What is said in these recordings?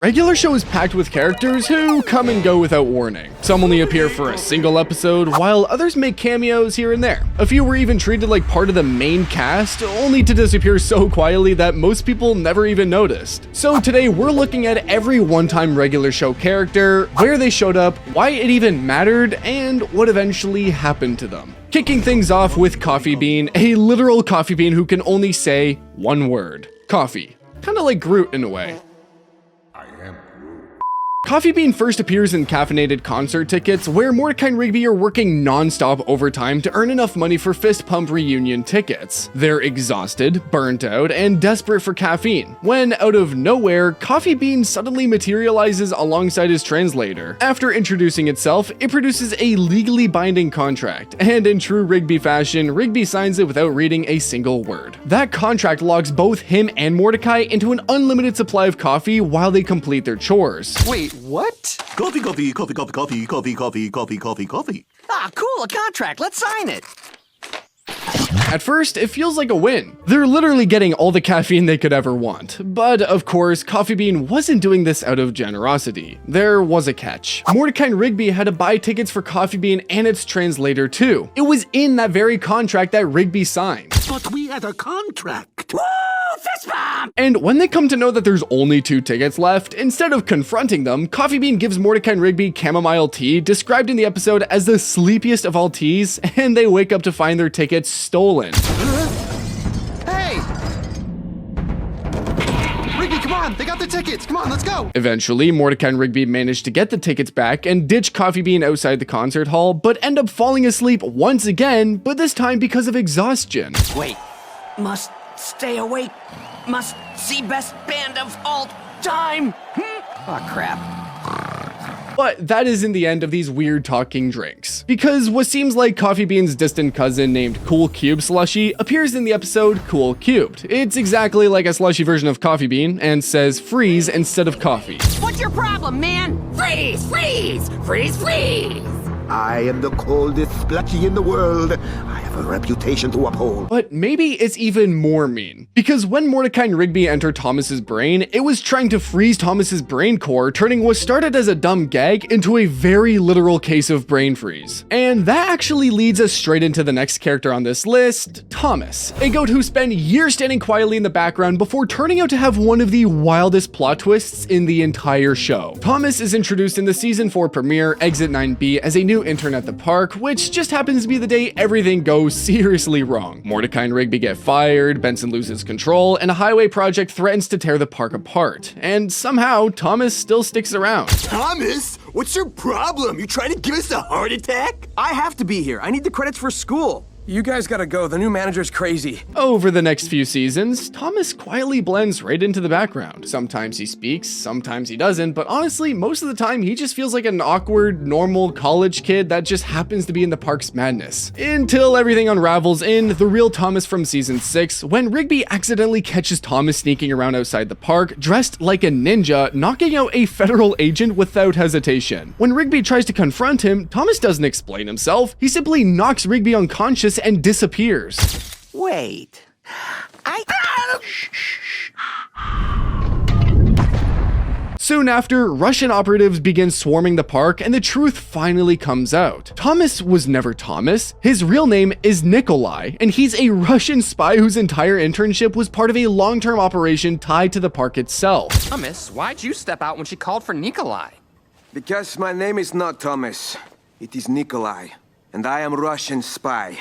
Regular Show is packed with characters who come and go without warning. Some only appear for a single episode, while others make cameos here and there. A few were even treated like part of the main cast, only to disappear so quietly that most people never even noticed. So today we're looking at every one-time Regular Show character, where they showed up, why it even mattered, and what eventually happened to them. Kicking things off with Coffee Bean, a literal coffee bean who can only say one word: coffee. Kinda like Groot in a way. Coffee Bean first appears in Caffeinated Concert Tickets, where Mordecai and Rigby are working non-stop overtime to earn enough money for Fist Pump reunion tickets. They're exhausted, burnt out, and desperate for caffeine, when out of nowhere, Coffee Bean suddenly materializes alongside his translator. After introducing itself, it produces a legally binding contract, and in true Rigby fashion, Rigby signs it without reading a single word. That contract locks both him and Mordecai into an unlimited supply of coffee while they complete their chores. Wait, what? Coffee. Ah, cool, a contract. Let's sign it. At first, it feels like a win. They're literally getting all the caffeine they could ever want. But of course, Coffee Bean wasn't doing this out of generosity. There was a catch. Mordecai and Rigby had to buy tickets for Coffee Bean and its translator too. It was in that very contract that Rigby signed. But we had a contract. Woo! Fist bump! And when they come to know that there's only 2 tickets left, instead of confronting them, Coffee Bean gives Mordecai and Rigby chamomile tea, described in the episode as the sleepiest of all teas, and they wake up to find their tickets stolen. Hey! Rigby, come on! They got the tickets! Come on, let's go! Eventually, Mordecai and Rigby manage to get the tickets back and ditch Coffee Bean outside the concert hall, but end up falling asleep once again, but this time because of exhaustion. Wait. Must stay awake. Must see best band of all time. Oh, crap. But that isn't the end of these weird talking drinks, because what seems like Coffee Bean's distant cousin named Cool Cube Slushy appears in the episode Cool Cubed. It's exactly like a slushy version of Coffee Bean and says freeze instead of coffee. What's your problem, man? Freeze! Freeze! Freeze! Freeze! I am the coldest slushy in the world. I have a reputation to uphold. But maybe it's even more mean, because when Mordecai and Rigby enter Thomas's brain, it was trying to freeze Thomas's brain core, turning what started as a dumb gag into a very literal case of brain freeze. And that actually leads us straight into the next character on this list, Thomas, a goat who spent years standing quietly in the background before turning out to have one of the wildest plot twists in the entire show. Thomas is introduced in the season 4 premiere, Exit 9B, as a new intern at the park, which just happens to be the day everything goes seriously wrong. Mordecai and Rigby get fired, Benson loses control, and a highway project threatens to tear the park apart. And somehow, Thomas still sticks around. Thomas, what's your problem? You trying to give us a heart attack? I have to be here. I need the credits for school. You guys gotta go. The new manager's crazy. Over the next few seasons, Thomas quietly blends right into the background. Sometimes he speaks, sometimes he doesn't, but honestly, most of the time he just feels like an awkward, normal college kid that just happens to be in the park's madness. Until everything unravels in The Real Thomas from season 6, when Rigby accidentally catches Thomas sneaking around outside the park, dressed like a ninja, knocking out a federal agent without hesitation. When Rigby tries to confront him, Thomas doesn't explain himself. He simply knocks Rigby unconscious and disappears. Wait. Soon after, Russian operatives begin swarming the park and the truth finally comes out. Thomas was never Thomas. His real name is Nikolai, and he's a Russian spy whose entire internship was part of a long-term operation tied to the park itself. Thomas, why'd you step out when she called for Nikolai? Because my name is not Thomas. It is Nikolai. And I am Russian spy.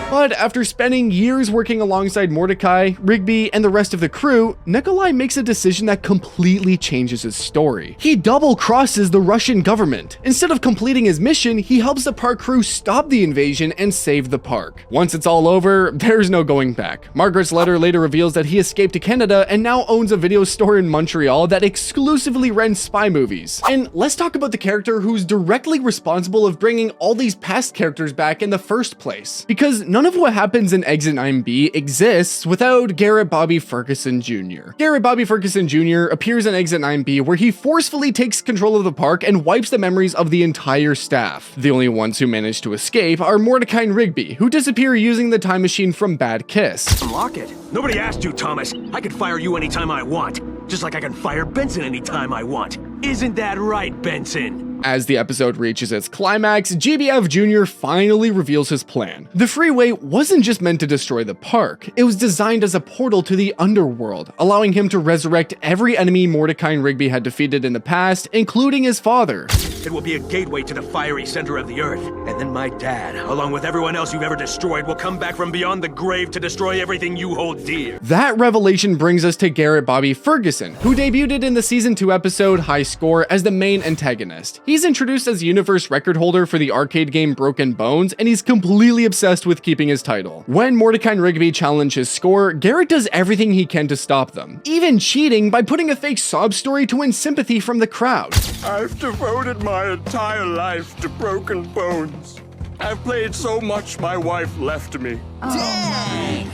But after spending years working alongside Mordecai, Rigby, and the rest of the crew, Nikolai makes a decision that completely changes his story. He double-crosses the Russian government. Instead of completing his mission, he helps the park crew stop the invasion and save the park. Once it's all over, there's no going back. Margaret's letter later reveals that he escaped to Canada and now owns a video store in Montreal that exclusively rents spy movies. And let's talk about the character who's directly responsible of bringing all these past characters back in the first place. Because none of what happens in Exit 9B exists without Garrett Bobby Ferguson Jr. Garrett Bobby Ferguson Jr. appears in Exit 9B where he forcefully takes control of the park and wipes the memories of the entire staff. The only ones who manage to escape are Mordecai and Rigby, who disappear using the time machine from Bad Kiss. Unlock it. Nobody asked you, Thomas. I could fire you anytime I want. Just like I can fire Benson anytime I want. Isn't that right, Benson? As the episode reaches its climax, GBF Jr. finally reveals his plan. The freeway wasn't just meant to destroy the park, it was designed as a portal to the underworld, allowing him to resurrect every enemy Mordecai and Rigby had defeated in the past, including his father. It will be a gateway to the fiery center of the earth, and then my dad, along with everyone else you've ever destroyed, will come back from beyond the grave to destroy everything you hold dear. That revelation brings us to Garrett Bobby Ferguson, who debuted in the Season 2 episode High Score as the main antagonist. He's introduced as universe record holder for the arcade game Broken Bones, and he's completely obsessed with keeping his title. When Mordecai and Rigby challenge his score, Garrett does everything he can to stop them, even cheating by putting a fake sob story to win sympathy from the crowd. I've devoted my entire life to Broken Bones. I've played so much my wife left me.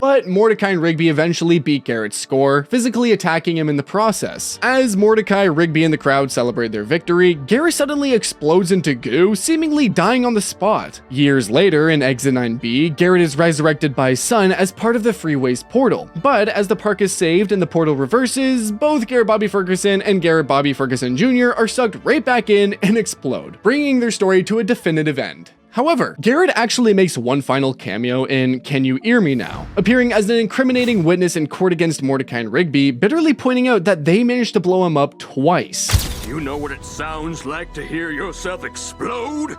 But Mordecai and Rigby eventually beat Garrett's score, physically attacking him in the process. As Mordecai, Rigby, and the crowd celebrate their victory, Garrett suddenly explodes into goo, seemingly dying on the spot. Years later, in Exit 9B, Garrett is resurrected by his son as part of the freeway's portal. But as the park is saved and the portal reverses, both Garrett Bobby Ferguson and Garrett Bobby Ferguson Jr. are sucked right back in and explode, bringing their story to a definitive end. However, Garrett actually makes one final cameo in Can You Hear Me Now?, appearing as an incriminating witness in court against Mordecai and Rigby, bitterly pointing out that they managed to blow him up twice. You know what it sounds like to hear yourself explode?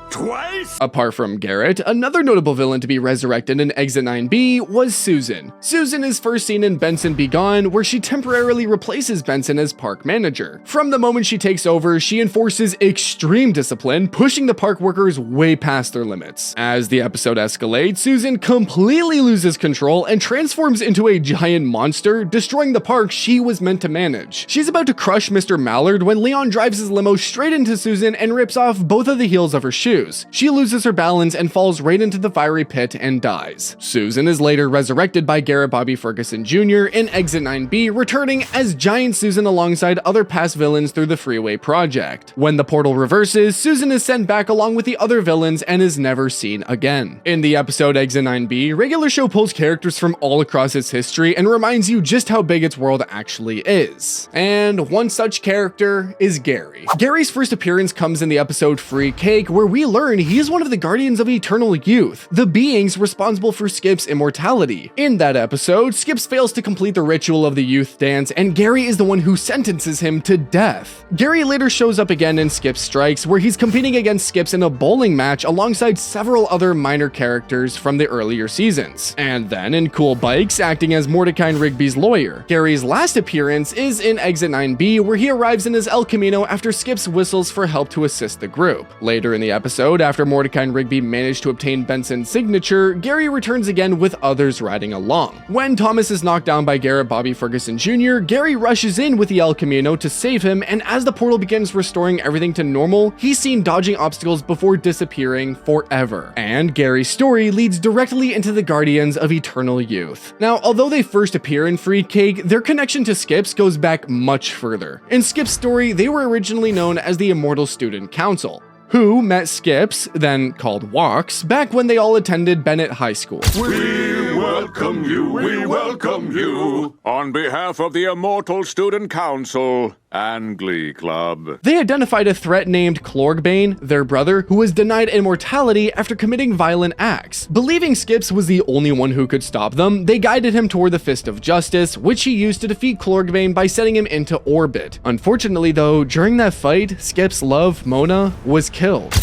Twice? Apart from Garrett, another notable villain to be resurrected in Exit 9B was Susan. Susan is first seen in Benson Be Gone, where she temporarily replaces Benson as park manager. From the moment she takes over, she enforces extreme discipline, pushing the park workers way past their limits. As the episode escalates, Susan completely loses control and transforms into a giant monster, destroying the park she was meant to manage. She's about to crush Mr. Mallard when Leon drives his limo straight into Susan and rips off both of the heels of her shoes. She loses her balance and falls right into the fiery pit and dies. Susan is later resurrected by Garrett Bobby Ferguson Jr. in Exit 9B, returning as Giant Susan alongside other past villains through the Freeway Project. When the portal reverses, Susan is sent back along with the other villains and is never seen again. In the episode Exit 9B, Regular Show pulls characters from all across its history and reminds you just how big its world actually is. And one such character is Gary. Gary's first appearance comes in the episode Free Cake, where we learn he is one of the Guardians of Eternal Youth, the beings responsible for Skip's immortality. In that episode, Skips fails to complete the ritual of the youth dance, and Gary is the one who sentences him to death. Gary later shows up again in Skip Strikes, where he's competing against Skips in a bowling match alongside several other minor characters from the earlier seasons. And then in Cool Bikes, acting as Mordecai and Rigby's lawyer. Gary's last appearance is in Exit 9B, where he arrives in his El Camino after Skips whistles for help to assist the group. Later in the episode, after Mordecai and Rigby manage to obtain Benson's signature, Gary returns again with others riding along. When Thomas is knocked down by Garrett Bobby Ferguson Jr., Gary rushes in with the El Camino to save him, and as the portal begins restoring everything to normal, he's seen dodging obstacles before disappearing forever. And Gary's story leads directly into the Guardians of Eternal Youth. Now, although they first appear in Free Cake, their connection to Skips goes back much further. In Skip's story, they were originally known as the Immortal Student Council, who met Skips, then called Walks, back when they all attended Bennett High School. We welcome you, on behalf of the Immortal Student Council and Glee Club. They identified a threat named Clorgbane, their brother, who was denied immortality after committing violent acts. Believing Skips was the only one who could stop them, they guided him toward the Fist of Justice, which he used to defeat Clorgbane by setting him into orbit. Unfortunately though, during that fight, Skip's love, Mona, was killed.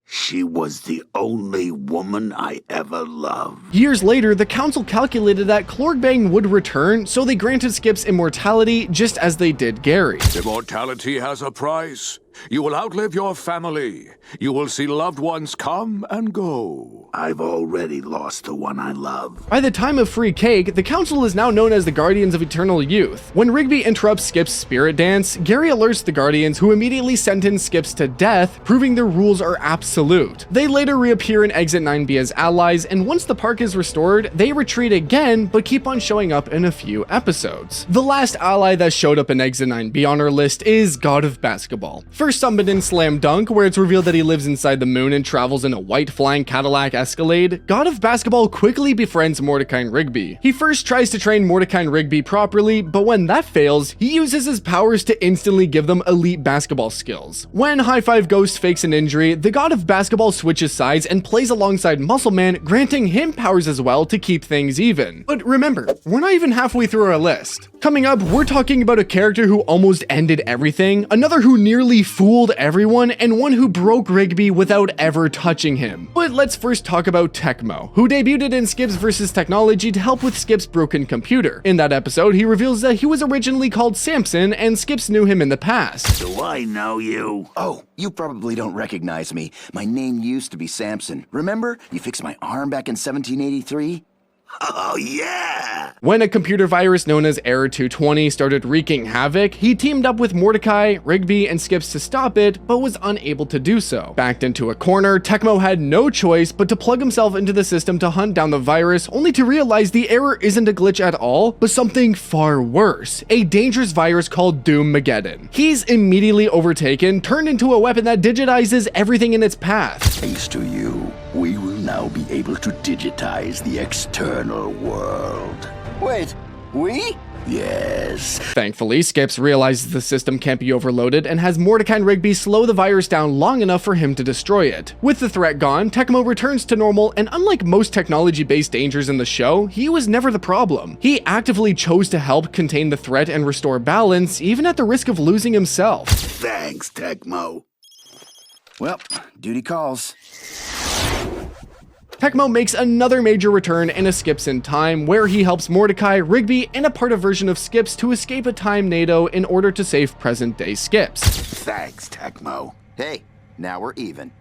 She was the only woman I ever loved. Years later, the council calculated that Clorgbane would return, so they granted Skips immortality just as they did Gary. Immortality has a price. You will outlive your family. You will see loved ones come and go. I've already lost the one I love. By the time of Free Cake, the council is now known as the Guardians of Eternal Youth. When Rigby interrupts Skip's spirit dance, Gary alerts the Guardians, who immediately sentence Skips to death, proving their rules are absolute. They later reappear in Exit 9B as allies, and once the park is restored, they retreat again, but keep on showing up in a few episodes. The last ally that showed up in Exit 9B on our list is God of Basketball. First summoned in Slam Dunk, where it's revealed that he lives inside the moon and travels in a white flying Cadillac Escalade, God of Basketball quickly befriends Mordecai and Rigby. He first tries to train Mordecai and Rigby properly, but when that fails, he uses his powers to instantly give them elite basketball skills. When High Five Ghost fakes an injury, the God of Basketball switches sides and plays alongside Muscle Man, granting him powers as well to keep things even. But remember, we're not even halfway through our list. Coming up, we're talking about a character who almost ended everything, another who nearly fooled everyone, and one who broke Rigby without ever touching him. But let's first talk about Tecmo, who debuted in Skips vs. Technology to help with Skip's broken computer. In that episode, he reveals that he was originally called Samson, and Skips knew him in the past. Do I know you? Oh, you probably don't recognize me. My name used to be Samson. Remember? You fixed my arm back in 1783? Oh, yeah! When a computer virus known as Error 220 started wreaking havoc, he teamed up with Mordecai, Rigby, and Skips to stop it, but was unable to do so. Backed into a corner, Tecmo had no choice but to plug himself into the system to hunt down the virus, only to realize the error isn't a glitch at all, but something far worse, a dangerous virus called Doom-Mageddon. He's immediately overtaken, turned into a weapon that digitizes everything in its path. Thanks to you, we will now be able to digitize the external world. Wait, we? Yes. Thankfully, Skips realizes the system can't be overloaded and has Mordecai and Rigby slow the virus down long enough for him to destroy it. With the threat gone, Tecmo returns to normal, and unlike most technology-based dangers in the show, he was never the problem. He actively chose to help contain the threat and restore balance, even at the risk of losing himself. Thanks, Tecmo. Well, duty calls. Tecmo makes another major return in a Skips in Time, where he helps Mordecai, Rigby, and a part of version of Skips to escape a time NATO in order to save present-day Skips. Thanks, Tecmo. Hey, now we're even.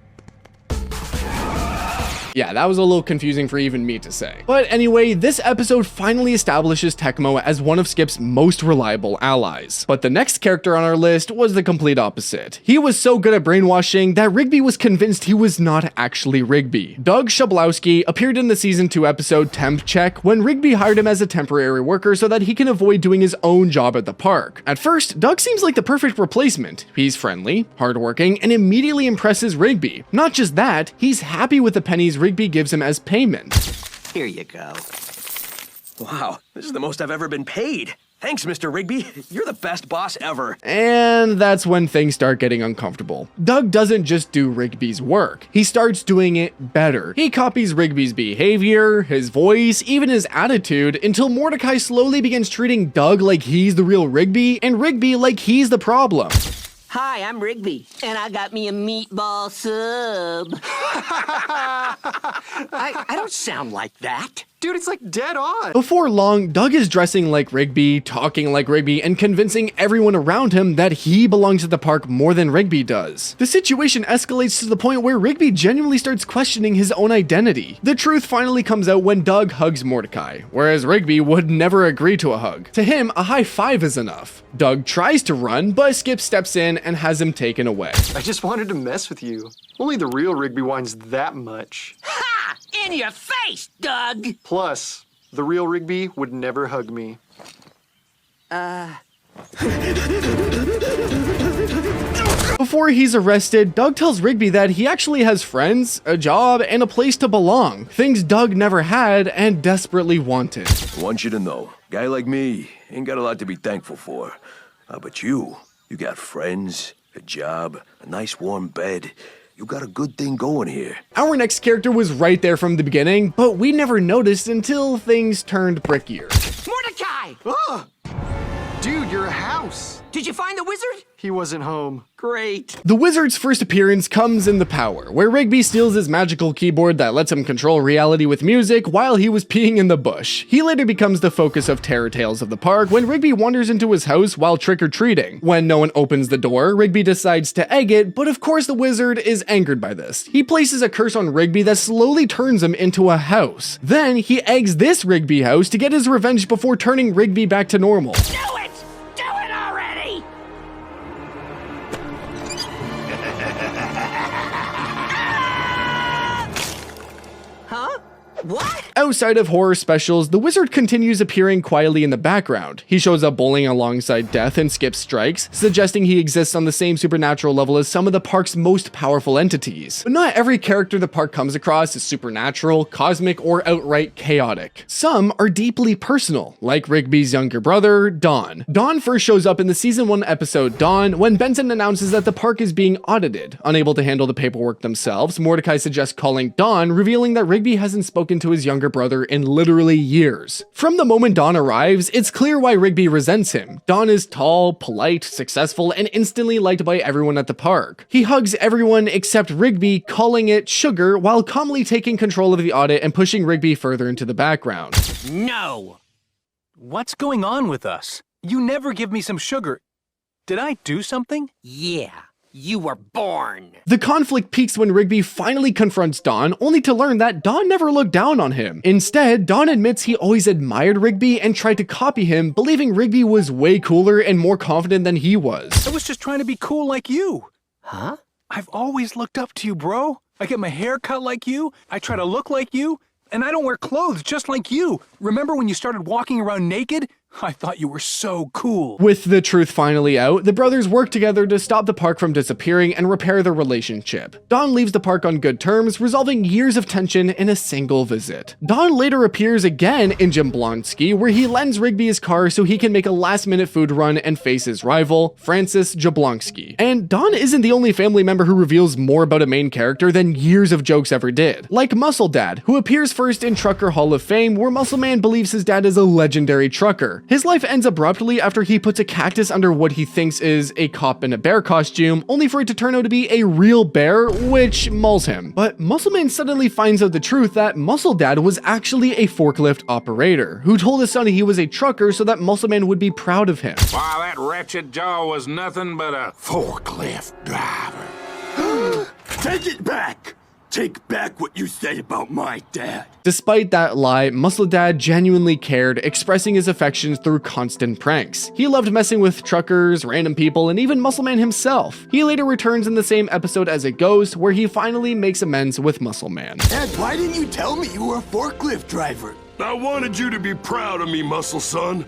Yeah, that was a little confusing for even me to say. But anyway, this episode finally establishes Tecmo as one of Skip's most reliable allies. But the next character on our list was the complete opposite. He was so good at brainwashing that Rigby was convinced he was not actually Rigby. Doug Shablowski appeared in the season 2 episode Temp Check when Rigby hired him as a temporary worker so that he can avoid doing his own job at the park. At first, Doug seems like the perfect replacement. He's friendly, hardworking, and immediately impresses Rigby. Not just that, he's happy with the pennies Rigby gives him as payment. Here you go. Wow, this is the most I've ever been paid. Thanks, Mr. Rigby. You're the best boss ever. And that's when things start getting uncomfortable. Doug doesn't just do Rigby's work. He starts doing it better. He copies Rigby's behavior, his voice, even his attitude, until Mordecai slowly begins treating Doug like he's the real Rigby, and Rigby like he's the problem. Hi, I'm Rigby, and I got me a meatball sub. I don't sound like that. Dude, it's like dead on. Before long, Doug is dressing like Rigby, talking like Rigby, and convincing everyone around him that he belongs at the park more than Rigby does. The situation escalates to the point where Rigby genuinely starts questioning his own identity. The truth finally comes out when Doug hugs Mordecai, whereas Rigby would never agree to a hug. To him, a high five is enough. Doug tries to run, but Skip steps in and has him taken away. I just wanted to mess with you. Only the real Rigby whines that much. Ha! In your face, Doug! Plus, the real Rigby would never hug me. Before he's arrested, Doug tells Rigby that he actually has friends, a job, and a place to belong. Things Doug never had and desperately wanted. I want you to know, guy like me ain't got a lot to be thankful for. But you got friends, a job, a nice warm bed. You got a good thing going here. Our next character was right there from the beginning, but we never noticed until things turned brickier. Mordecai! Dude, you're a house. Did you find the wizard? He wasn't home. Great. The wizard's first appearance comes in The Power, where Rigby steals his magical keyboard that lets him control reality with music while he was peeing in the bush. He later becomes the focus of Terror Tales of the Park when Rigby wanders into his house while trick-or-treating. When no one opens the door, Rigby decides to egg it, but of course the wizard is angered by this. He places a curse on Rigby that slowly turns him into a house. Then he eggs this Rigby house to get his revenge before turning Rigby back to normal. Do it! Do it already! Huh? What? Outside of horror specials, the wizard continues appearing quietly in the background. He shows up bowling alongside Death and Skip Strikes, suggesting he exists on the same supernatural level as some of the park's most powerful entities. But not every character the park comes across is supernatural, cosmic, or outright chaotic. Some are deeply personal, like Rigby's younger brother, Don. Don first shows up in the season 1 episode Dawn when Benson announces that the park is being audited. Unable to handle the paperwork themselves, Mordecai suggests calling Don, revealing that Rigby hasn't spoken to his younger brother in literally years. From the moment Don arrives, it's clear why Rigby resents him. Don is tall, polite, successful, and instantly liked by everyone at the park. He hugs everyone except Rigby, calling it sugar, while calmly taking control of the audit and pushing Rigby further into the background. No! What's going on with us? You never give me some sugar. Did I do something? Yeah, you were born. The conflict peaks when Rigby finally confronts Don, only to learn that Don never looked down on him. Instead, Don admits he always admired Rigby and tried to copy him, believing Rigby was way cooler and more confident than he was. I was just trying to be cool like you. Huh? I've always looked up to you, bro. I get my hair cut like you, I try to look like you, and I don't wear clothes just like you. Remember when you started walking around naked? I thought you were so cool. With the truth finally out, the brothers work together to stop the park from disappearing and repair their relationship. Don leaves the park on good terms, resolving years of tension in a single visit. Don later appears again in Jablonski, where he lends Rigby his car so he can make a last-minute food run and face his rival, Francis Jablonski. And Don isn't the only family member who reveals more about a main character than years of jokes ever did. Like Muscle Dad, who appears first in Trucker Hall of Fame, where Muscle Man believes his dad is a legendary trucker. His life ends abruptly after he puts a cactus under what he thinks is a cop in a bear costume, only for it to turn out to be a real bear, which mauls him. But Muscle Man suddenly finds out the truth that Muscle Dad was actually a forklift operator, who told his son he was a trucker so that Muscle Man would be proud of him. Why, that wretched jaw was nothing but a forklift driver. Take it back! Take back what you said about my dad. Despite that lie, Muscle Dad genuinely cared, expressing his affections through constant pranks. He loved messing with truckers, random people, and even Muscle Man himself. He later returns in the same episode as a ghost, where he finally makes amends with Muscle Man. Dad, why didn't you tell me you were a forklift driver? I wanted you to be proud of me, Muscle Son.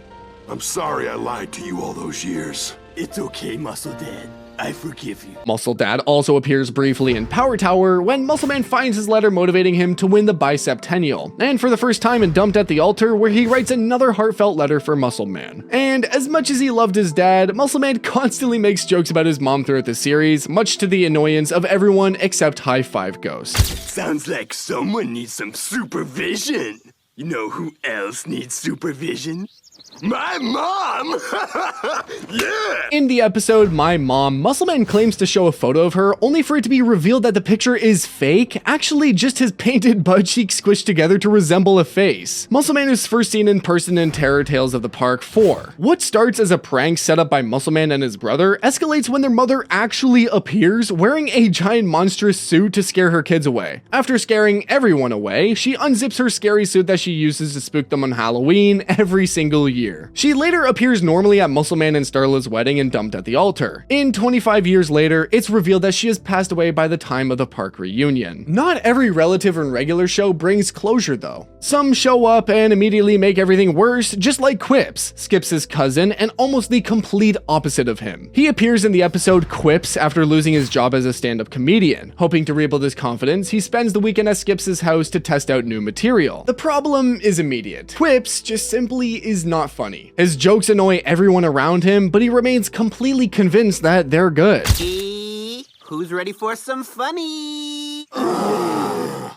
I'm sorry I lied to you all those years. It's okay, Muscle Dad. I forgive you. Muscle Dad also appears briefly in Power Tower when Muscle Man finds his letter motivating him to win the Biceptennial, and for the first time in Dumped at the Altar, where he writes another heartfelt letter for Muscle Man. And as much as he loved his dad, Muscle Man constantly makes jokes about his mom throughout the series, much to the annoyance of everyone except High Five Ghost. Sounds like someone needs some supervision. You know who else needs supervision? My mom! Yeah! In the episode My Mom, Muscle Man claims to show a photo of her, only for it to be revealed that the picture is fake, actually just his painted butt cheek squished together to resemble a face. Muscle Man is first seen in person in Terror Tales of the Park 4. What starts as a prank set up by Muscle Man and his brother escalates when their mother actually appears, wearing a giant monstrous suit to scare her kids away. After scaring everyone away, she unzips her scary suit that she uses to spook them on Halloween every single year. She later appears normally at Muscle Man and Starla's wedding and Dumped at the Altar. In 25 years later, it's revealed that she has passed away by the time of the park reunion. Not every relative in regular show brings closure though. Some show up and immediately make everything worse, just like Quips, Skips' cousin and almost the complete opposite of him. He appears in the episode Quips after losing his job as a stand-up comedian. Hoping to rebuild his confidence, he spends the weekend at Skips' house to test out new material. The problem is immediate. Quips just simply is not funny. His jokes annoy everyone around him, but he remains completely convinced that they're good. Who's ready for some funny?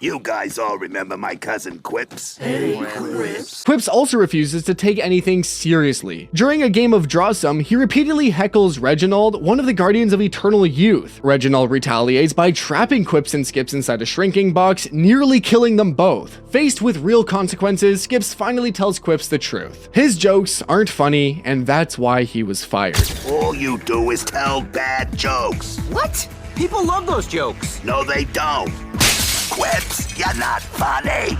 You guys all remember my cousin Quips? Hey, Quips. Quips also refuses to take anything seriously. During a game of Draw Sum, he repeatedly heckles Reginald, one of the Guardians of Eternal Youth. Reginald retaliates by trapping Quips and Skips inside a shrinking box, nearly killing them both. Faced with real consequences, Skips finally tells Quips the truth. His jokes aren't funny, and that's why he was fired. All you do is tell bad jokes. What? People love those jokes. No, they don't. Quips, you're not funny.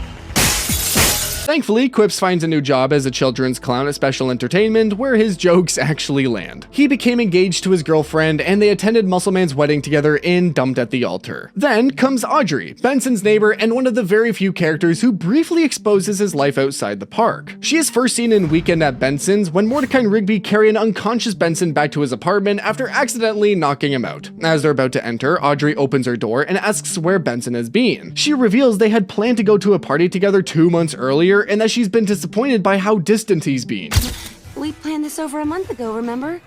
Thankfully, Quips finds a new job as a children's clown at Special Entertainment, where his jokes actually land. He became engaged to his girlfriend, and they attended Muscleman's wedding together in Dumped at the Altar. Then comes Audrey, Benson's neighbor and one of the very few characters who briefly exposes his life outside the park. She is first seen in Weekend at Benson's when Mordecai and Rigby carry an unconscious Benson back to his apartment after accidentally knocking him out. As they're about to enter, Audrey opens her door and asks where Benson has been. She reveals they had planned to go to a party together 2 months earlier and that she's been disappointed by how distant he's been. We planned this over a month ago, remember?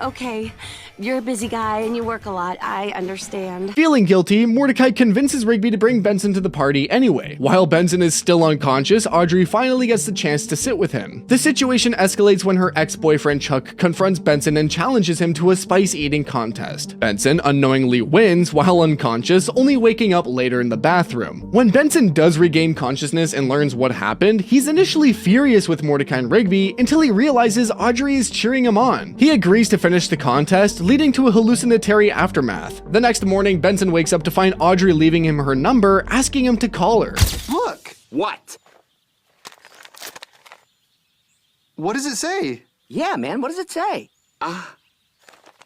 Okay, you're a busy guy and you work a lot, I understand. Feeling guilty, Mordecai convinces Rigby to bring Benson to the party anyway. While Benson is still unconscious, Audrey finally gets the chance to sit with him. The situation escalates when her ex-boyfriend Chuck confronts Benson and challenges him to a spice eating contest. Benson unknowingly wins while unconscious, only waking up later in the bathroom. When Benson does regain consciousness and learns what happened, he's initially furious with Mordecai and Rigby until he realizes Audrey is cheering him on. He agrees to finish the contest, leading to a hallucinatory aftermath. The next morning, Benson wakes up to find Audrey leaving him her number, asking him to call her. Look! What? What does it say? Yeah, man, what does it say?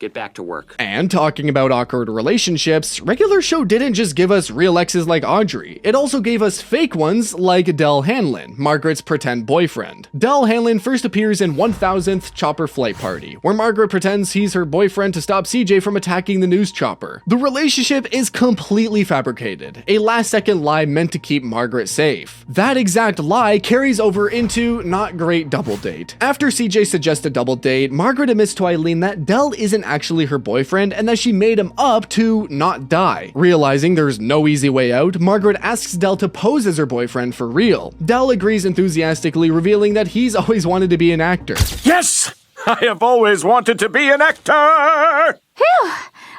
Get back to work. And talking about awkward relationships, regular show didn't just give us real exes like Audrey, it also gave us fake ones like Del Hanlon, Margaret's pretend boyfriend. Del Hanlon first appears in 1000th Chopper Flight Party, where Margaret pretends he's her boyfriend to stop CJ from attacking the news chopper. The relationship is completely fabricated, a last-second lie meant to keep Margaret safe. That exact lie carries over into Not Great Double Date. After CJ suggests a double date, Margaret admits to Eileen that Del isn't actually her boyfriend and that she made him up to not die. Realizing there's no easy way out, Margaret asks Del to pose as her boyfriend for real. Del agrees enthusiastically, revealing that he's always wanted to be an actor. Yes! I have always wanted to be an actor! Phew!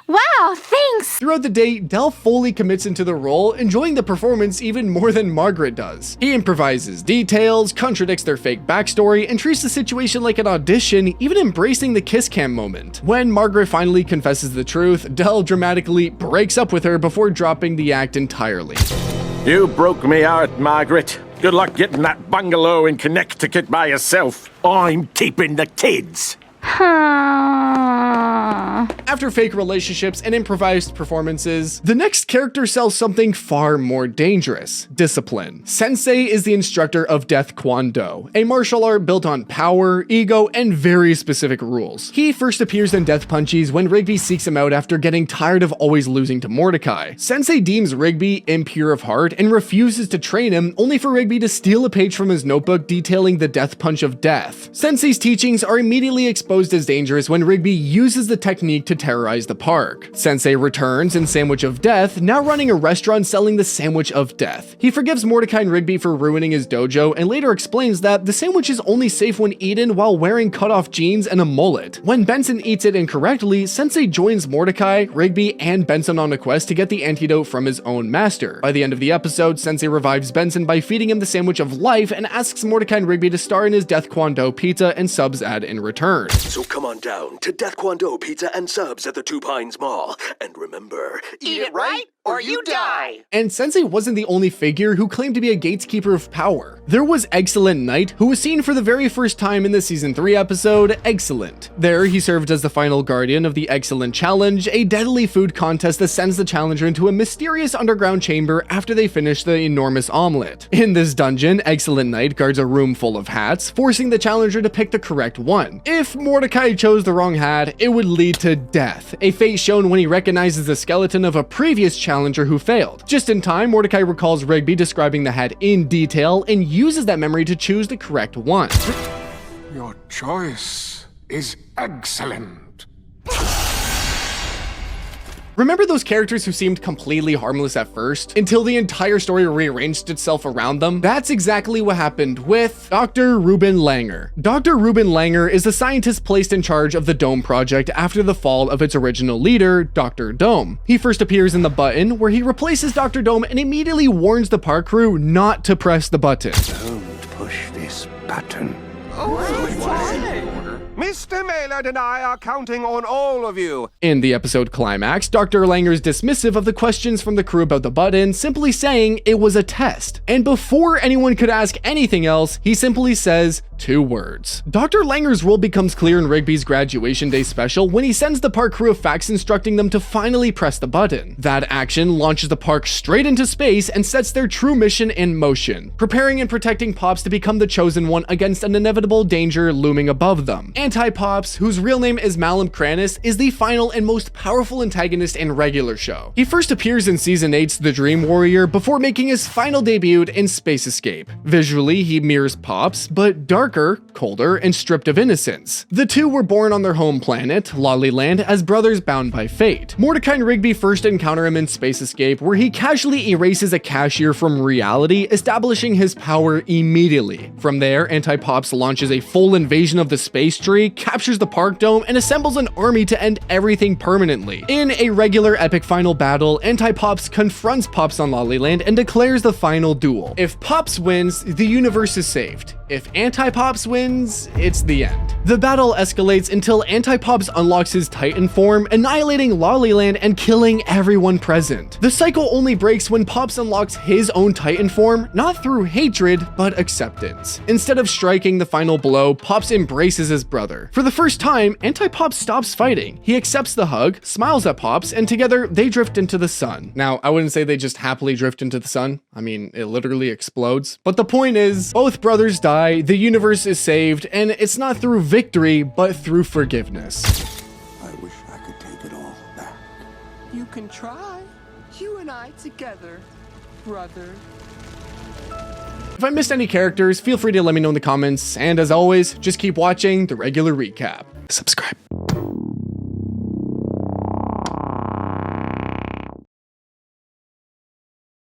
Wow, thanks! Throughout the day, Del fully commits into the role, enjoying the performance even more than Margaret does. He improvises details, contradicts their fake backstory, and treats the situation like an audition, even embracing the kiss cam moment. When Margaret finally confesses the truth, Del dramatically breaks up with her before dropping the act entirely. You broke me out, Margaret. Good luck getting that bungalow in Connecticut by yourself. I'm keeping the kids. After fake relationships and improvised performances, the next character sells something far more dangerous: discipline. Sensei is the instructor of Death Kwon Do, a martial art built on power, ego, and very specific rules. He first appears in Death Punchies when Rigby seeks him out after getting tired of always losing to Mordecai. Sensei deems Rigby impure of heart and refuses to train him, only for Rigby to steal a page from his notebook detailing the death punch of death. Sensei's teachings are immediately exposed as dangerous when Rigby uses the technique to terrorize the park. Sensei returns in Sandwich of Death, now running a restaurant selling the Sandwich of Death. He forgives Mordecai and Rigby for ruining his dojo and later explains that the sandwich is only safe when eaten while wearing cut-off jeans and a mullet. When Benson eats it incorrectly, Sensei joins Mordecai, Rigby, and Benson on a quest to get the antidote from his own master. By the end of the episode, Sensei revives Benson by feeding him the Sandwich of Life and asks Mordecai and Rigby to star in his Death Kwon Do pizza and subs ad in return. So come on down to Death Kwon Do Pizza and Subs at the Two Pines Mall. And remember, Eat it right or you die! And Sensei wasn't the only figure who claimed to be a gatekeeper of power. There was Excellent Knight, who was seen for the very first time in the Season 3 episode, Excellent. There, he served as the final guardian of the Excellent Challenge, a deadly food contest that sends the challenger into a mysterious underground chamber after they finish the enormous omelet. In this dungeon, Excellent Knight guards a room full of hats, forcing the challenger to pick the correct one. If Mordecai chose the wrong hat, it would lead to death, a fate shown when he recognizes the skeleton of a previous challenger who failed. Just in time, Mordecai recalls Rigby describing the hat in detail and uses that memory to choose the correct one. Your choice is excellent. Remember those characters who seemed completely harmless at first, until the entire story rearranged itself around them? That's exactly what happened with Dr. Ruben Langer. Dr. Ruben Langer is the scientist placed in charge of the Dome Project after the fall of its original leader, Dr. Dome. He first appears in The Button, where he replaces Dr. Dome and immediately warns the park crew not to press the button. Don't push this button. Oh, Mr. Maynard and I are counting on all of you. In the episode climax, Dr. Langer's dismissive of the questions from the crew about the button, simply saying it was a test. And before anyone could ask anything else, he simply says 2 words. Dr. Langer's role becomes clear in Rigby's graduation day special when he sends the park crew a fax instructing them to finally press the button. That action launches the park straight into space and sets their true mission in motion, preparing and protecting Pops to become the chosen one against an inevitable danger looming above them. Anti-Pops, whose real name is Malum Kranis, is the final and most powerful antagonist in regular show. He first appears in Season 8's The Dream Warrior before making his final debut in Space Escape. Visually, he mirrors Pops, but darker, colder, and stripped of innocence. The two were born on their home planet, Lollyland, as brothers bound by fate. Mordecai and Rigby first encounter him in Space Escape, where he casually erases a cashier from reality, establishing his power immediately. From there, Anti-Pops launches a full invasion of the space tree, captures the park dome, and assembles an army to end everything permanently. In a regular epic final battle, Anti-Pops confronts Pops on Lollyland and declares the final duel. If Pops wins, the universe is saved. If Anti-Pops wins, it's the end. The battle escalates until Anti-Pops unlocks his Titan form, annihilating Lollyland and killing everyone present. The cycle only breaks when Pops unlocks his own Titan form, not through hatred, but acceptance. Instead of striking the final blow, Pops embraces his brother. For the first time, Anti-Pops stops fighting. He accepts the hug, smiles at Pops, and together they drift into the sun. Now, I wouldn't say they just happily drift into the sun. I mean, it literally explodes. But the point is, both brothers die, the universe is saved, and it's not through victory, but through forgiveness. I wish I could take it all back. You can try. You and I together, brother. If I missed any characters, feel free to let me know in the comments, and as always, just keep watching the regular recap. Subscribe.